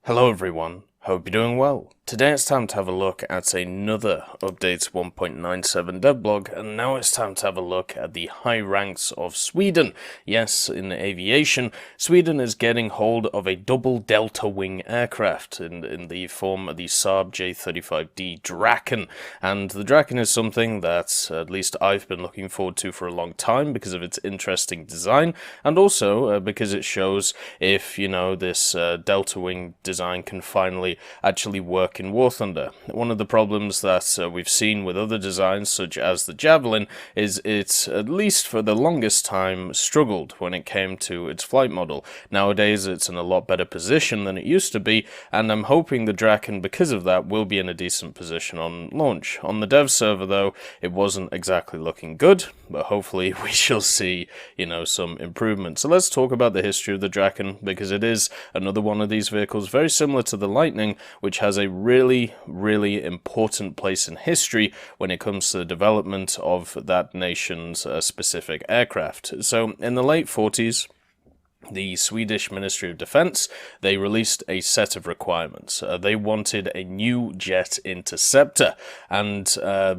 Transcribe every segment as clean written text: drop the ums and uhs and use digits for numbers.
Hello everyone, hope you're doing well. Today it's time to have a look at another Update 1.97 devblog, and now it's time to have a look at the high ranks of Sweden. Yes, in the aviation, Sweden is getting hold of a double delta wing aircraft in the form of the Saab J35D Draken, and the Draken is something that at least I've been looking forward to for a long time because of its interesting design, and also because it shows if, this delta wing design can finally actually work in War Thunder. One of the problems that we've seen with other designs, such as the Javelin, is it's, at least for the longest time, struggled when it came to its flight model. Nowadays it's in a lot better position than it used to be, and I'm hoping the Draken, because of that, will be in a decent position on launch. On the dev server, though, it wasn't exactly looking good, but hopefully we shall see, some improvement. So let's talk about the history of the Draken, because it is another one of these vehicles, very similar to the Lightning, which has a really, really important place in history when it comes to the development of that nation's specific aircraft. So in the late 40s, the Swedish Ministry of Defense, they released a set of requirements. They wanted a new jet interceptor, and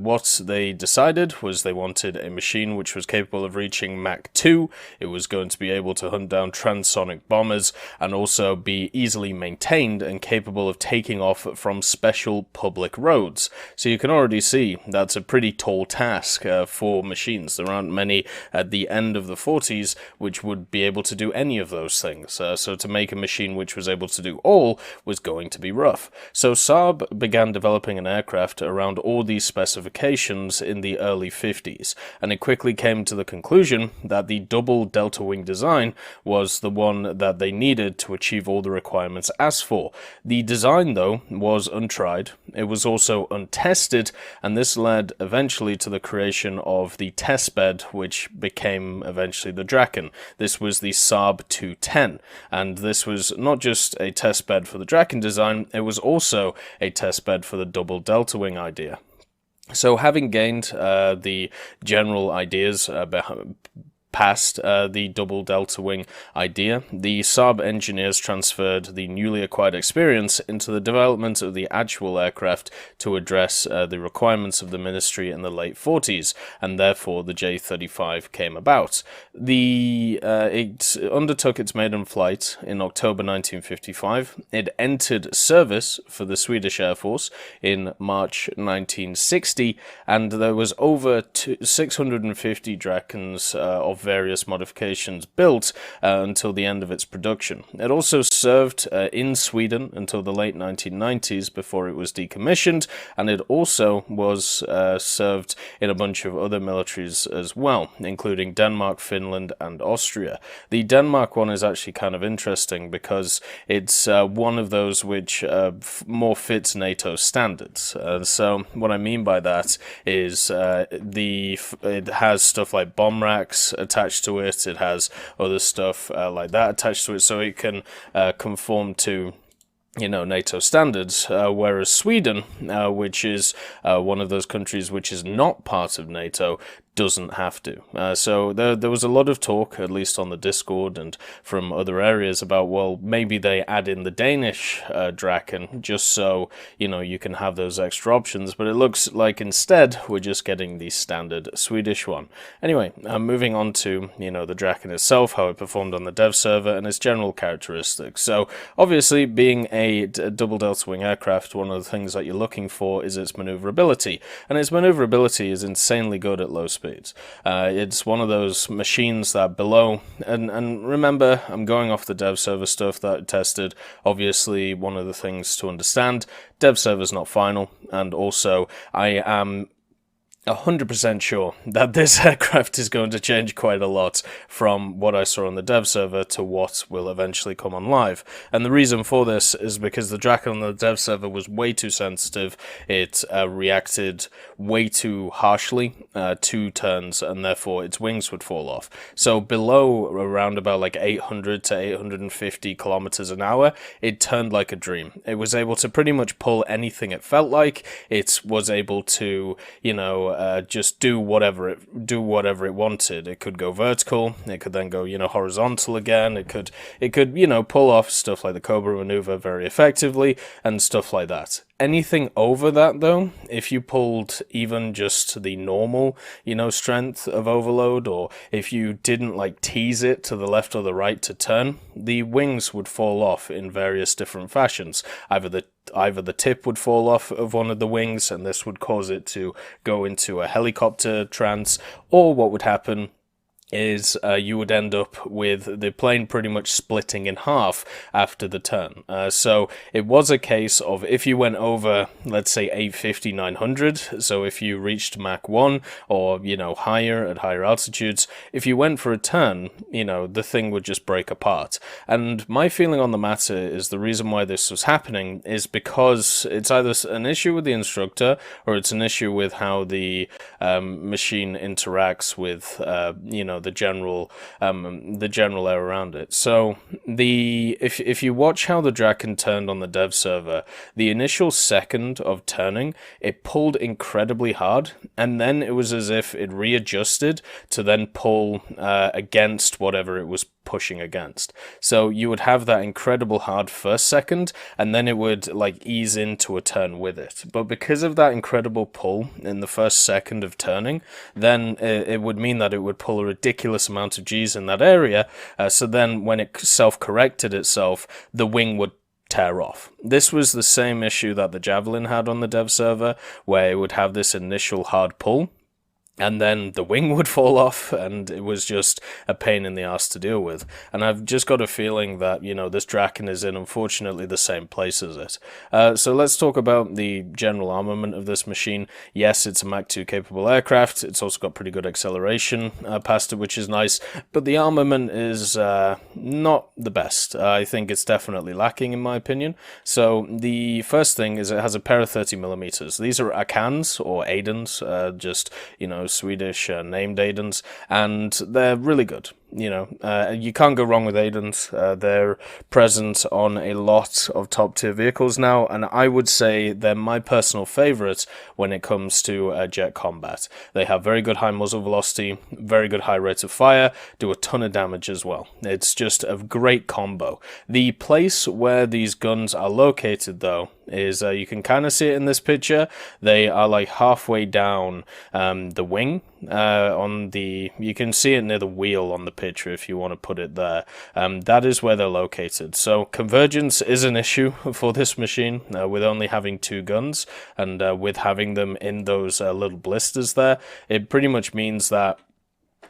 what they decided was they wanted a machine which was capable of reaching Mach 2, it was going to be able to hunt down transonic bombers, and also be easily maintained and capable of taking off from special public roads. So you can already see that's a pretty tall task for machines. There aren't many at the end of the 40s which would be able to do any of those things, so to make a machine which was able to do all was going to be rough. So Saab began developing an aircraft around all these specifications in the early 50s, and it quickly came to the conclusion that the double delta wing design was the one that they needed to achieve all the requirements asked for. The design, though, was untried, it was also untested, and this led eventually to the creation of the testbed, which became eventually the Draken. This was the Saab 210, and this was not just a test bed for the Draken design, it was also a test bed for the double delta wing idea. So having gained the general ideas past the double delta wing idea, the Saab engineers transferred the newly acquired experience into the development of the actual aircraft to address the requirements of the ministry in the late 40s, and therefore the J35 came about. It undertook its maiden flight in October 1955. It entered service for the Swedish Air Force in March 1960, and there was over 650 Drakens of various modifications built until the end of its production. It also served in Sweden until the late 1990s before it was decommissioned, and it also was served in a bunch of other militaries as well, including Denmark, Finland, and Austria. The Denmark one is actually kind of interesting because it's one of those which more fits NATO standards. So what I mean by that is it has stuff like bomb racks attached to it, it has other stuff like that attached to it, so it can conform to NATO standards, whereas Sweden, which is one of those countries which is not part of NATO, doesn't have to. So there was a lot of talk, at least on the Discord and from other areas, about, well, maybe they add in the Danish Draken just so, you can have those extra options, but it looks like instead we're just getting the standard Swedish one. Anyway, moving on to, the Draken itself, how it performed on the dev server, and its general characteristics. So, obviously, being a double delta wing aircraft, one of the things that you're looking for is its maneuverability, and its maneuverability is insanely good at low speeds. It's one of those machines that below, and remember, I'm going off the dev server stuff that I tested. Obviously, one of the things to understand, dev server's not final, and also I am 100% sure that this aircraft is going to change quite a lot from what I saw on the dev server to what will eventually come on live. And the reason for this is because the Draken on the dev server was way too sensitive. It reacted way too harshly to turns, and therefore its wings would fall off. So below around about like 800 to 850 kilometers an hour, it turned like a dream. It was able to pretty much pull anything it felt like. It was able to, just do whatever it wanted. It could go vertical, it could then go, horizontal again. It could, pull off stuff like the Cobra maneuver very effectively and stuff like that. Anything over that, though, if you pulled even just the normal, strength of overload, or if you didn't like tease it to the left or the right to turn, the wings would fall off in various different fashions. Either the tip would fall off of one of the wings, and this would cause it to go into a helicopter trance, or what would happen is you would end up with the plane pretty much splitting in half after the turn. So it was a case of if you went over, let's say 850, 900, so if you reached Mach 1 or, higher at higher altitudes, if you went for a turn, the thing would just break apart. And my feeling on the matter is the reason why this was happening is because it's either an issue with the instructor or it's an issue with how the machine interacts with, the general air around it. So if you watch how the Draken turned on the dev server, the initial second of turning, it pulled incredibly hard, and then it was as if it readjusted to then pull against whatever it was pushing against. So you would have that incredible hard first second, and then it would ease into a turn with it. But because of that incredible pull in the first second of turning, then it would mean that it would pull a ridiculous amount of G's in that area. So then when it self-corrected itself, the wing would tear off. This was the same issue that the Javelin had on the dev server, where it would have this initial hard pull, and then the wing would fall off, and it was just a pain in the ass to deal with. And I've just got a feeling that, this Draken is in, unfortunately, the same place as it. So let's talk about the general armament of this machine. Yes, it's a Mach 2 capable aircraft. It's also got pretty good acceleration past it, which is nice. But the armament is not the best. I think it's definitely lacking, in my opinion. So the first thing is it has a pair of 30mm. These are Akans, or Aidens, just, Swedish named Aidens, and they're really good. You can't go wrong with Aidens. They're present on a lot of top-tier vehicles now, and I would say they're my personal favorite when it comes to jet combat. They have very good high muzzle velocity, very good high rate of fire, do a ton of damage as well. It's just a great combo. The place where these guns are located, though, is you can kind of see it in this picture. They are halfway down the wing. You can see it near the wheel on the picture if you want to put it there. That is where they're located. So convergence is an issue for this machine with only having two guns, and with having them in those little blisters there. It pretty much means that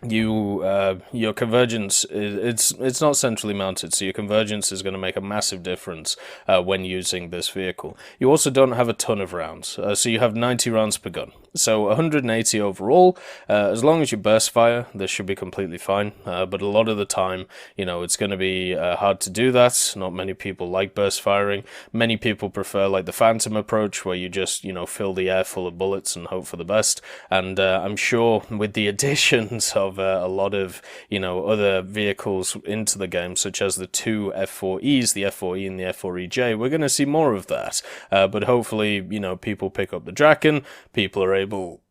your convergence it's not centrally mounted, so your convergence is going to make a massive difference when using this vehicle. You also don't have a ton of rounds, so you have 90 rounds per gun, so 180 overall. As long as you burst fire, this should be completely fine, but a lot of the time, it's going to be hard to do that. Not many people like burst firing. Many people prefer the Phantom approach, where you just fill the air full of bullets and hope for the best. And I'm sure with the additions of a lot of other vehicles into the game, such as the two F4Es, the F4E and the F4EJ, we're going to see more of that. But hopefully, people pick up the Draken, people are able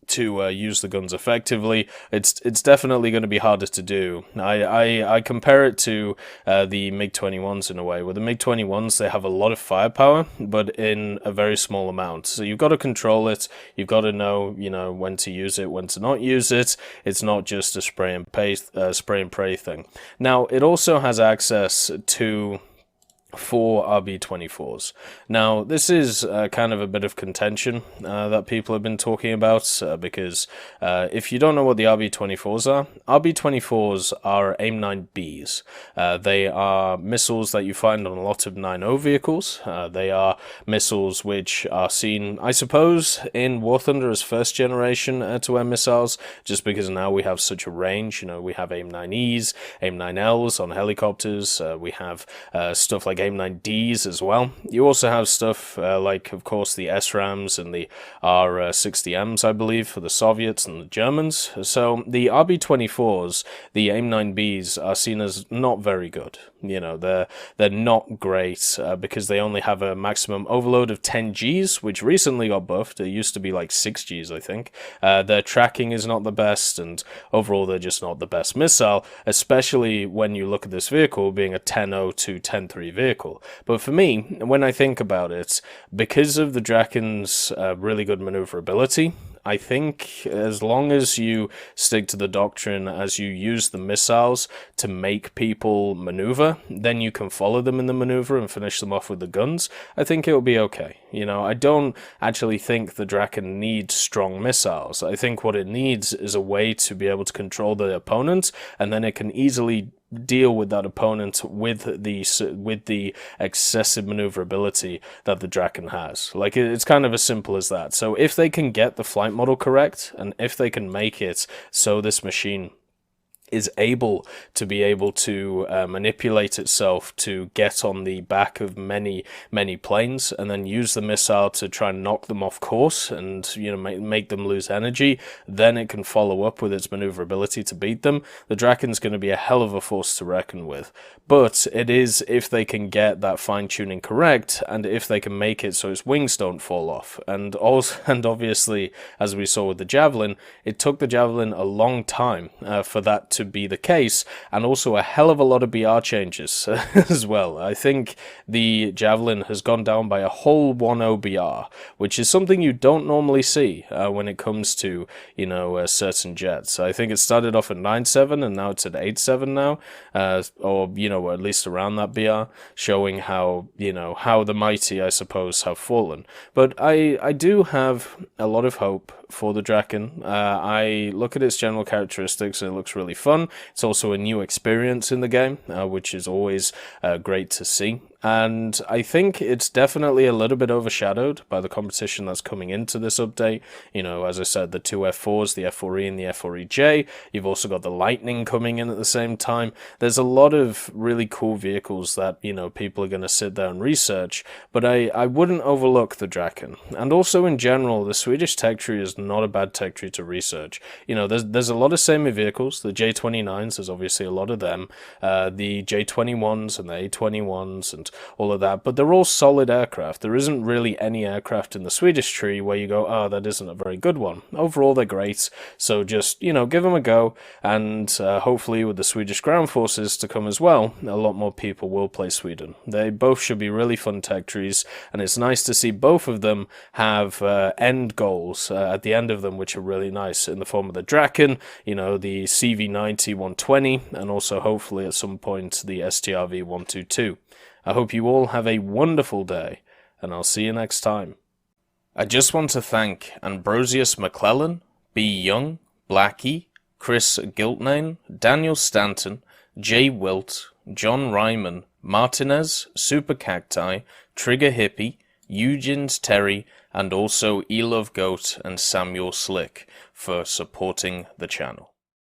to use the guns effectively. It's definitely going to be harder to do. I compare it to the MiG-21s in a way, where the MiG-21s, they have a lot of firepower, but in a very small amount. So you've got to control it. You've got to know, when to use it, when to not use it. It's not just a spray and pray thing. Now, it also has access to 4 RB24s. Now, this is kind of a bit of contention that people have been talking about, because if you don't know what the RB24s are AIM-9Bs. They are missiles that you find on a lot of 9.0 vehicles. They are missiles which are seen, I suppose, in War Thunder as first generation air-to-air missiles, just because now we have such a range. We have AIM-9Es, AIM-9Ls on helicopters, we have stuff like AIM-9Ds as well. You also have stuff like, of course, the SRAMs and the R60Ms, I believe, for the Soviets and the Germans. So the RB-24s, the AIM-9Bs, are seen as not very good. You know, they're not great because they only have a maximum overload of 10 Gs, which recently got buffed. It used to be like 6 Gs, I think. Their tracking is not the best, and overall they're just not the best missile, especially when you look at this vehicle being a 10.0 to 10.3 vehicle. But for me, when I think about it, because of the Draken's really good maneuverability, I think as long as you stick to the doctrine as you use the missiles to make people maneuver, then you can follow them in the maneuver and finish them off with the guns, I think it'll be okay. You know, I don't actually think the Draken needs strong missiles. I think what it needs is a way to be able to control the opponent, and then it can easily deal with that opponent with the excessive maneuverability that the Draken has. Like, it's kind of as simple as that. So if they can get the flight model correct, and if they can make it so this machine is able to manipulate itself to get on the back of many planes and then use the missile to try and knock them off course and, you know, make them lose energy, then it can follow up with its maneuverability to beat them. The Draken's going to be a hell of a force to reckon with. But it is if they can get that fine-tuning correct, and if they can make it so its wings don't fall off. And obviously, as we saw with the Javelin, it took the Javelin a long time for that to be the case, and also a hell of a lot of BR changes as well. I think the Javelin has gone down by a whole 1.0 BR, which is something you don't normally see when it comes to, you know, certain jets. I think it started off at 9.7 and now it's at 8.7 now, or, you know, at least around that BR, showing how, you know, how the mighty, I suppose, have fallen. But I do have a lot of hope for the Draken. I look at its general characteristics and it looks really fun. It's also a new experience in the game, which is always great to see. And I think it's definitely a little bit overshadowed by the competition that's coming into this update. You know, as I said, the two F4s, the F4E and the F4EJ. You've also got the Lightning coming in at the same time. There's a lot of really cool vehicles that, you know, people are going to sit there and research. But I wouldn't overlook the Draken. And also in general, the Swedish tech tree is not a bad tech tree to research. You know, there's a lot of semi vehicles. The J29s, there's obviously a lot of them. The J21s and the A21s and all of that, but they're all solid aircraft. There isn't really any aircraft in the Swedish tree where you go, oh, that isn't a very good one. Overall, they're great, so just, you know, give them a go, and hopefully with the Swedish ground forces to come as well, a lot more people will play Sweden. They both should be really fun tech trees, and it's nice to see both of them have end goals at the end of them, which are really nice, in the form of the Draken, you know, the CV90 120, and also hopefully at some point the STRV 122. I hope you all have a wonderful day, and I'll see you next time. I just want to thank Ambrosius McClellan, B. Young, Blackie, Chris Giltnane, Daniel Stanton, Jay Wilt, John Ryman, Martinez, Super Cacti, Trigger Hippie, Eugens Terry, and also Elove Goat and Samuel Slick for supporting the channel.